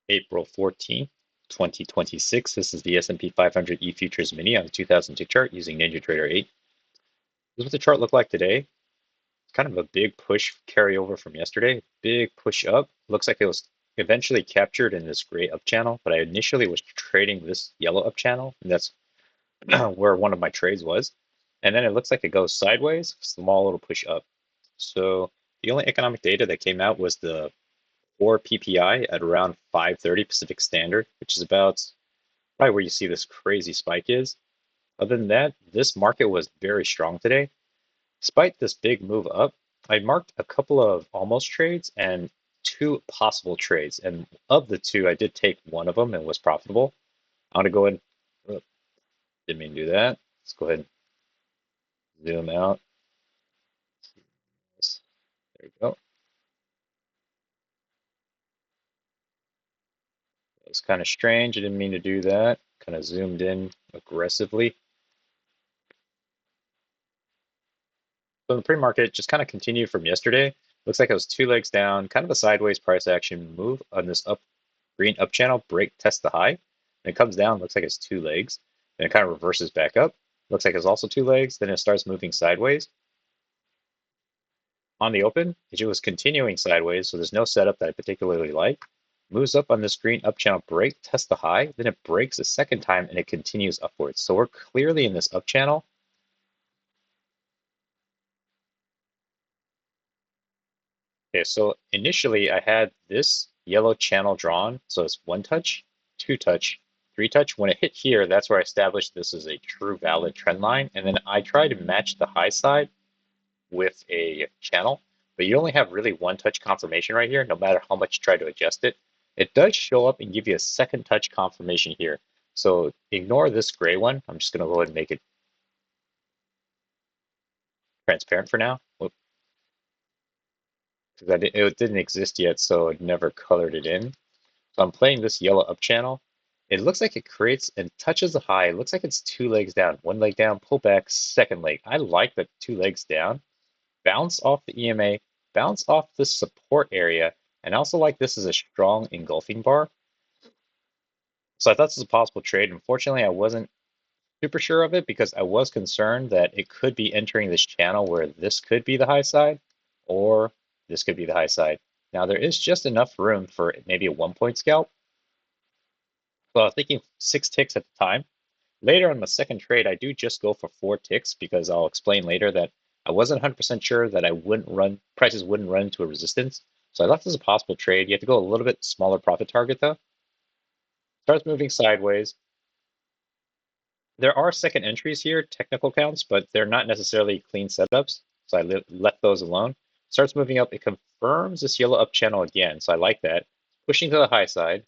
April 14th, 2026. This is the S&P 500 E Futures Mini on the 2002 chart using NinjaTrader 8. This is what the chart looked like today. It's kind of a big push carryover from yesterday. Big push up. Looks like it was eventually captured in this gray up channel, but I initially was trading this yellow up channel, and that's where one of my trades was. And then it looks like it goes sideways, small little push up. So the only economic data that came out was the core PPI at around 5:30 Pacific Standard, which is about probably where you see this crazy spike is. Other than that, this market was very strong today. Despite this big move up, I marked a couple of almost trades and two possible trades. And of the two, I did take one of them and was profitable. I'm going to go ahead and, didn't mean to do that. Let's go ahead and zoom out. There we go. It was kind of strange. I didn't mean to do that. Kind of zoomed in aggressively. So the pre-market just kind of continued from yesterday. Looks like it was two legs down, kind of a sideways price action move on this up green up channel, break, test the high. And it comes down, looks like it's two legs. Then it kind of reverses back up. Looks like it's also two legs. Then it starts moving sideways. On the open, it was continuing sideways, so there's no setup that I particularly like. Moves up on this green up channel break, test the high, then it breaks a second time and it continues upwards. So we're clearly in this up channel. Okay, so initially I had this yellow channel drawn. So it's one touch, two touch, three touch. When it hit here, that's where I established this is a true valid trend line. And then I try to match the high side with a channel, but you only have really one touch confirmation right here, no matter how much you try to adjust it. It does show up and give you a second touch confirmation here. So ignore this gray one. I'm just gonna go ahead and make it transparent for now. Because it didn't exist yet, so it never colored it in. So I'm playing this yellow up channel. It looks like it creates and touches the high. It looks like it's two legs down, one leg down, pull back, second leg. I like the two legs down, bounce off the EMA, bounce off the support area, and I also like this as a strong engulfing bar. So I thought this was a possible trade. Unfortunately, I wasn't super sure of it because I was concerned that it could be entering this channel where this could be the high side or this could be the high side. Now there is just enough room for maybe a 1 point scalp. So I was thinking 6 ticks at the time. Later on the second trade, I do just go for 4 ticks because I'll explain later that I wasn't 100% sure that prices wouldn't run into a resistance. So I left this as a possible trade. You have to go a little bit smaller profit target though. Starts moving sideways. There are second entries here, technical counts, but they're not necessarily clean setups. So I left those alone. Starts moving up. It confirms this yellow up channel again. So I like that. Pushing to the high side.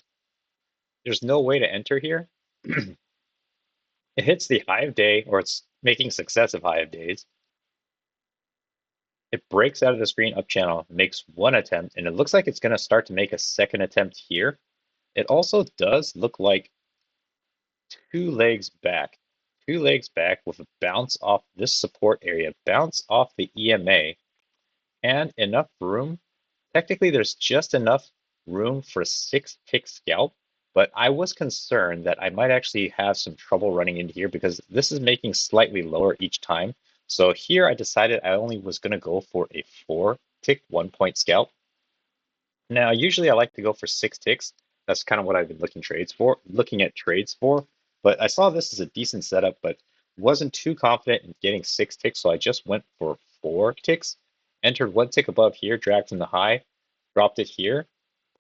There's no way to enter here. It hits the high of day, or it's making successive high of days. It breaks out of the screen up channel, makes one attempt, and it looks like it's going to start to make a second attempt here. It also does look like two legs back with a bounce off this support area, bounce off the EMA, and enough room. Technically, there's just enough room for a 6 tick scalp, but I was concerned that I might actually have some trouble running into here because this is making slightly lower each time. So here I decided I only was going to go for a 4 tick 1 point scalp. Now, usually I like to go for 6 ticks. That's kind of what I've been looking at trades for. But I saw this as a decent setup, but wasn't too confident in getting 6 ticks, so I just went for 4 ticks. Entered 1 tick above here, dragged from the high, dropped it here,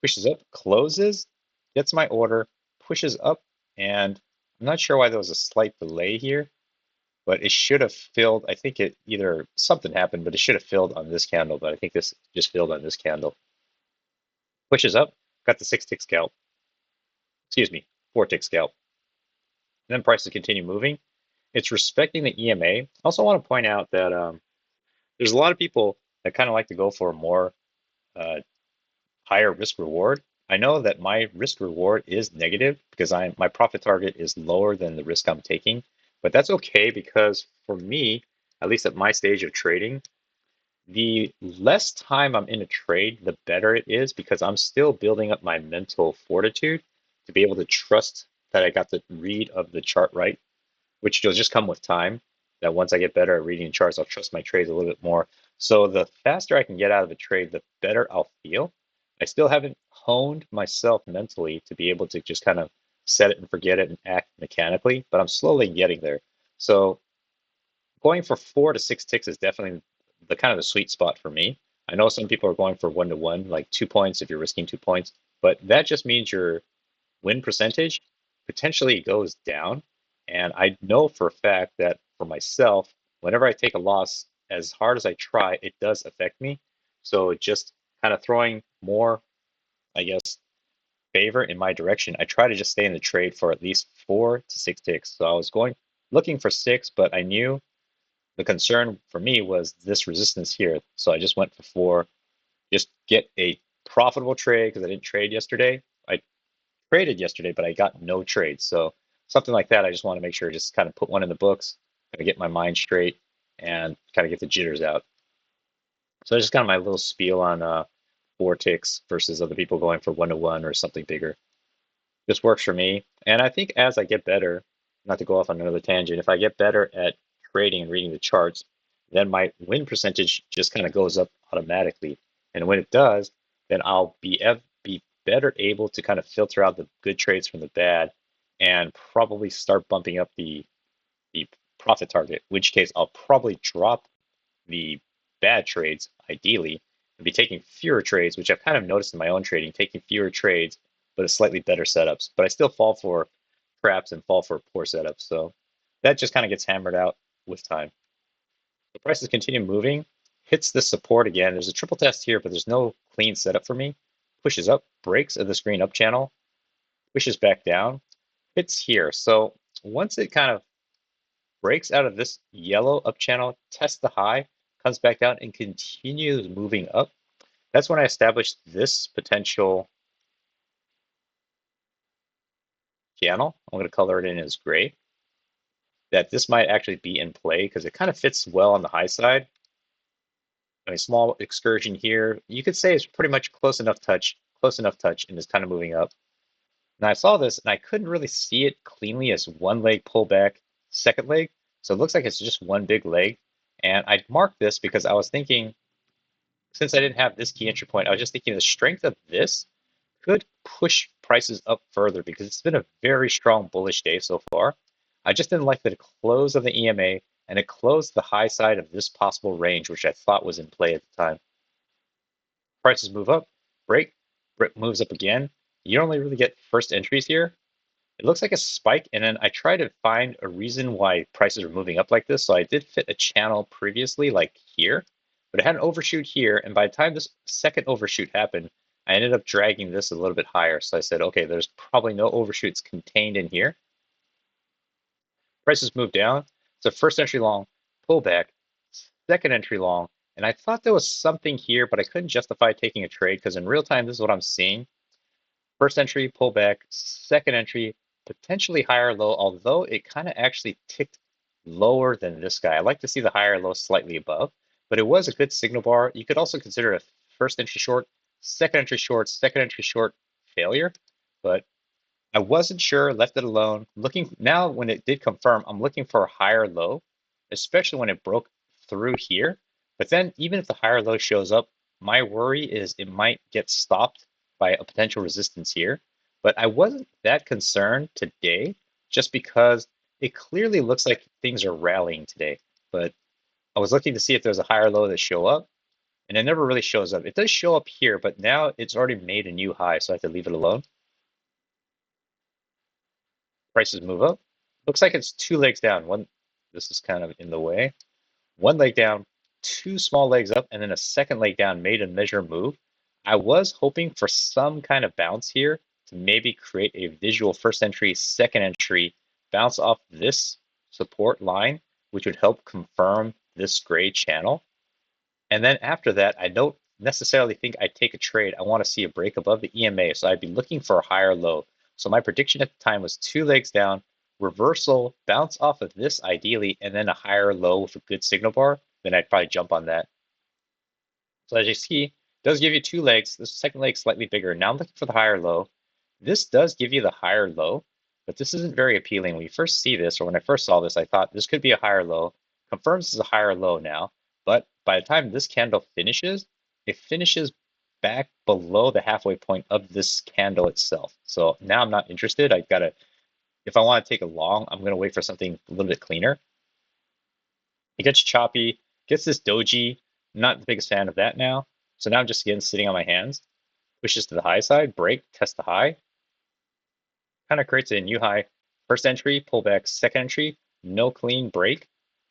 pushes up, closes, gets my order, pushes up, and I'm not sure why there was a slight delay here, but it should have filled. I think it either something happened, but it should have filled on this candle, but I think this just filled on this candle. Pushes up, got the 6 tick scalp. Excuse me, 4 tick scalp. And then prices continue moving. It's respecting the EMA. I also want to point out that there's a lot of people that kind of like to go for a more uh, higher risk reward. I know that my risk reward is negative because my profit target is lower than the risk I'm taking, but that's okay because for me, at least at my stage of trading, The less time I'm in a trade, the better it is because I'm still building up my mental fortitude to be able to trust that I got the read of the chart right, which will just come with time. That once I get better at reading charts, I'll trust my trades a little bit more. So the faster I can get out of a trade, the better I'll feel. I still haven't honed myself mentally to be able to just kind of set it and forget it and act mechanically, but I'm slowly getting there. So going for 4 to 6 ticks is definitely the kind of the sweet spot for me. I know some people are going for 1 to 1, like 2 points if you're risking 2 points, but that just means your win percentage potentially goes down. And I know for a fact that for myself, whenever I take a loss, as hard as I try, it does affect me. So just kind of throwing more, I guess, favor in my direction, I try to just stay in the trade for at least 4 to 6 ticks. So I was going looking for 6, but I knew the concern for me was this resistance here. So I just went for 4, just get a profitable trade because I didn't trade yesterday. I traded yesterday, but I got no trades. So something like that, I just want to make sure just kind of put one in the books, kind of get my mind straight and kind of get the jitters out. So that's just kind of my little spiel on 4 ticks versus other people going for 1 to 1 or something bigger. This works for me. And I think as I get better, not to go off on another tangent, if I get better at trading and reading the charts, then my win percentage just kind of goes up automatically. And when it does, then I'll be better able to kind of filter out the good trades from the bad and probably start bumping up the profit target, in which case I'll probably drop the bad trades, ideally, and be taking fewer trades, which I've kind of noticed in my own trading, taking fewer trades, but it's slightly better setups. But I still fall for traps and fall for poor setups. So that just kind of gets hammered out with time. The prices continue moving, hits this support again. There's a triple test here, but there's no clean setup for me. Pushes up, breaks of this green up channel, pushes back down, hits here. So once it kind of breaks out of this yellow up channel, tests the high, comes back down, and continues moving up. That's when I established this potential channel. I'm going to color it in as gray. That this might actually be in play because it kind of fits well on the high side. A small excursion here. You could say it's pretty much close enough touch, and it's kind of moving up. And I saw this and I couldn't really see it cleanly as one leg pullback, second leg. So it looks like it's just one big leg. And I marked this because I was thinking, since I didn't have this key entry point, I was just thinking the strength of this could push prices up further because it's been a very strong bullish day so far. I just didn't like the close of the EMA and it closed the high side of this possible range, which I thought was in play at the time. Prices move up, break, moves up again. You don't really get first entries here. It looks like a spike, and then I try to find a reason why prices are moving up like this. So I did fit a channel previously, like here, but it had an overshoot here. And by the time this second overshoot happened, I ended up dragging this a little bit higher. So I said, okay, there's probably no overshoots contained in here. Prices move down. So first entry long, pullback, second entry long. And I thought there was something here, but I couldn't justify taking a trade because in real time, this is what I'm seeing. First entry, pullback, second entry, potentially higher low, although it kind of actually ticked lower than this guy. I like to see the higher low slightly above, but it was a good signal bar. You could also consider a first entry short, second entry short failure, but I wasn't sure, left it alone. Looking now when it did confirm, I'm looking for a higher low, especially when it broke through here. But then even if the higher low shows up, my worry is it might get stopped by a potential resistance here. But I wasn't that concerned today just because it clearly looks like things are rallying today. But I was looking to see if there's a higher low that show up, and it never really shows up. It does show up here, but now it's already made a new high, so I have to leave it alone. Prices move up. Looks like it's 2 legs down. One, this is kind of in the way. One leg down, two small legs up, and then a second leg down made a measure move. I was hoping for some kind of bounce here to maybe create a visual first entry, second entry, bounce off this support line, which would help confirm this gray channel. And then after that, I don't necessarily think I'd take a trade. I want to see a break above the EMA. So I'd be looking for a higher low. So my prediction at the time was 2 legs down, reversal, bounce off of this ideally, and then a higher low with a good signal bar. Then I'd probably jump on that. So as you see, it does give you two legs. This second leg slightly bigger. Now I'm looking for the higher low. This does give you the higher low, but this isn't very appealing. When you first see this, or when I first saw this, I thought this could be a higher low. Confirms is a higher low now, but by the time this candle finishes, it finishes back below the halfway point of this candle itself. So now I'm not interested. I gotta, if I want to take a long, I'm gonna wait for something a little bit cleaner. It gets choppy, gets this doji. Not the biggest fan of that now. So now I'm just again sitting on my hands. Pushes to the high side, break, test the high. Kind of creates a new high. First entry, pull back, second entry, no clean break.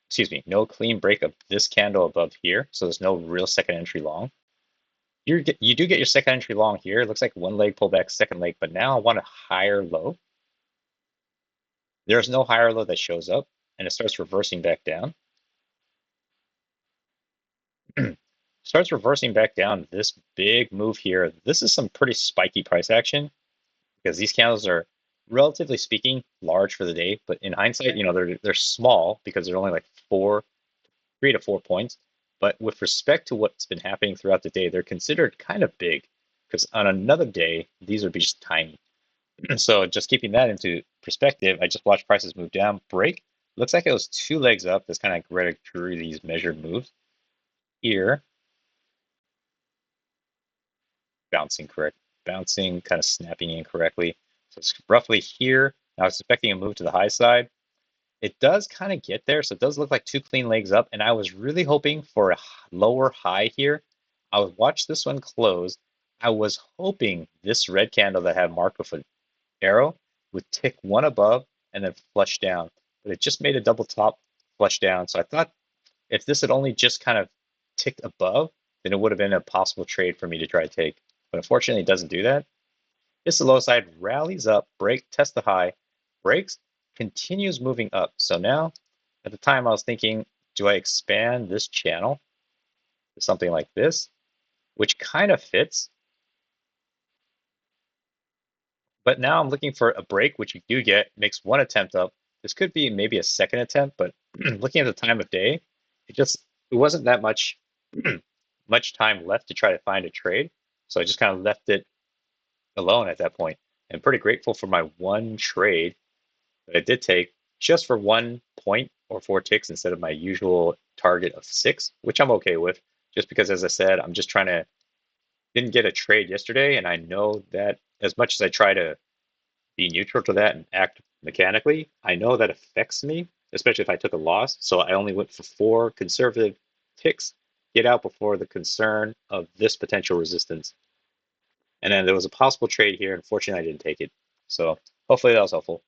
Excuse me, no clean break of this candle above here. So there's no real second entry long. You do get your second entry long here. It looks like one leg pull back, second leg, but now I want a higher low. There's no higher low that shows up, and it starts reversing back down. Starts reversing back down. This big move here. This is some pretty spiky price action because these candles are, relatively speaking, large for the day. But in hindsight, they're small because they're only like 3 to 4 points. But with respect to what's been happening throughout the day, they're considered kind of big because on another day, these would be just tiny. So just keeping that into perspective, I just watched prices move down, break. Looks like it was two legs up. That's kind of like through these measured moves. Here, bouncing correct, bouncing, kind of snapping incorrectly. So it's roughly here. I was expecting a move to the high side. It does kind of get there, so it does look like two clean legs up, and I was really hoping for a lower high here. I would watch this one close. I was hoping this red candle that I had marked with an arrow would tick one above and then flush down, but it just made a double top flush down. So I thought if this had only just kind of ticked above, then it would have been a possible trade for me to try to take. But unfortunately, it doesn't do that. Hits the low side, rallies up, break, test the high, breaks, continues moving up. So now, at the time, I was thinking, do I expand this channel to something like this, which kind of fits? But now I'm looking for a break, which you do get, makes one attempt up. This could be maybe a second attempt, but looking at the time of day, it wasn't that much much time left to try to find a trade. So I just kind of left it alone at that point. I'm pretty grateful for my one trade that I did take just for 1 point or 4 ticks instead of my usual target of 6, which I'm okay with. Just because, as I said, I'm just trying to didn't get a trade yesterday, and I know that as much as I try to be neutral to that and act mechanically, I know that affects me, especially if I took a loss. So I only went for 4 conservative ticks, get out before the concern of this potential resistance. And then there was a possible trade here. Unfortunately, I didn't take it. So hopefully that was helpful.